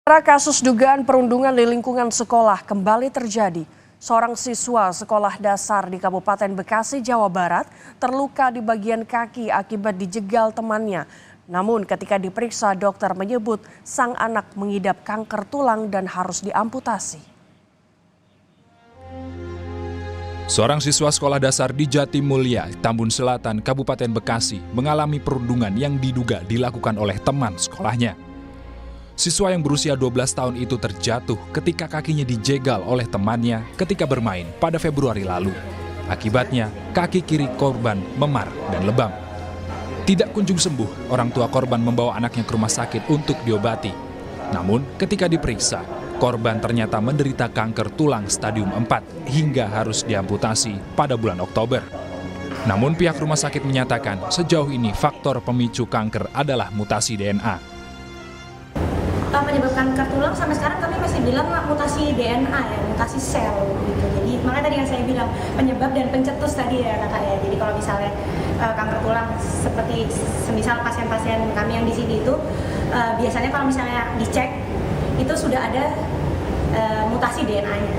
Kasus dugaan perundungan di lingkungan sekolah kembali terjadi. Seorang siswa sekolah dasar di Kabupaten Bekasi, Jawa Barat terluka di bagian kaki akibat dijegal temannya. Namun ketika diperiksa, dokter menyebut sang anak mengidap kanker tulang dan harus diamputasi. Seorang siswa sekolah dasar di Jatimulya, Tambun Selatan, Kabupaten Bekasi mengalami perundungan yang diduga dilakukan oleh teman sekolahnya. Siswa yang berusia 12 tahun itu terjatuh ketika kakinya dijegal oleh temannya ketika bermain pada Februari lalu. Akibatnya, kaki kiri korban memar dan lebam. Tidak kunjung sembuh, orang tua korban membawa anaknya ke rumah sakit untuk diobati. Namun, ketika diperiksa, korban ternyata menderita kanker tulang stadium 4 hingga harus diamputasi pada bulan Oktober. Namun pihak rumah sakit menyatakan sejauh ini faktor pemicu kanker adalah mutasi DNA. Penyebab kanker tulang sampai sekarang kami masih bilang mutasi DNA ya, mutasi sel gitu. Jadi makanya tadi yang saya bilang penyebab dan pencetus tadi ya kakak ya. Jadi kalau misalnya kanker tulang seperti semisal pasien-pasien kami yang di sini itu biasanya kalau misalnya dicek itu sudah ada mutasi DNA-nya.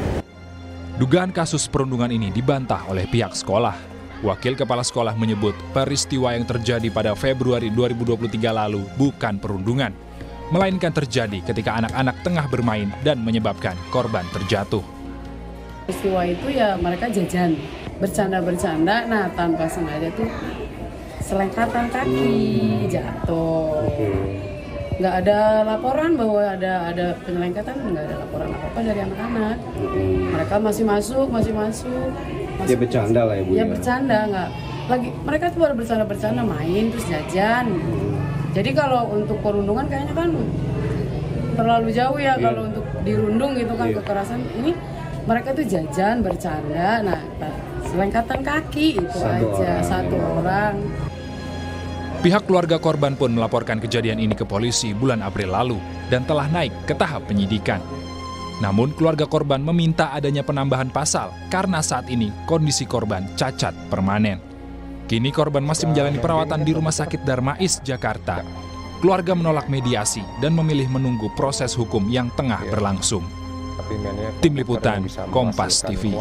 Dugaan kasus perundungan ini dibantah oleh pihak sekolah. Wakil Kepala Sekolah menyebut peristiwa yang terjadi pada Februari 2023 lalu bukan perundungan, melainkan terjadi ketika anak-anak tengah bermain dan menyebabkan korban terjatuh. Peristiwa itu ya mereka jajan, bercanda-bercanda, nah tanpa sengaja tuh selengkatan kaki jatuh. Nggak ada laporan bahwa ada penyelengkatan, nggak ada laporan apa-apa dari anak-anak. Mereka masih masuk. Dia bercanda lah ya Bu. Ya bercanda, nggak lagi. Mereka tuh baru bercanda-bercanda main terus jajan. Jadi kalau untuk perundungan kayaknya kan terlalu jauh ya kalau untuk dirundung gitu kan kekerasan. Ini mereka tuh jajan, bercanda, nah selengkatan kaki itu satu orang. Pihak keluarga korban pun melaporkan kejadian ini ke polisi bulan April lalu dan telah naik ke tahap penyidikan. Namun keluarga korban meminta adanya penambahan pasal karena saat ini kondisi korban cacat permanen. Kini korban masih menjalani perawatan di Rumah Sakit Darmais, Jakarta. Keluarga menolak mediasi dan memilih menunggu proses hukum yang tengah berlangsung. Tim Liputan, Kompas TV.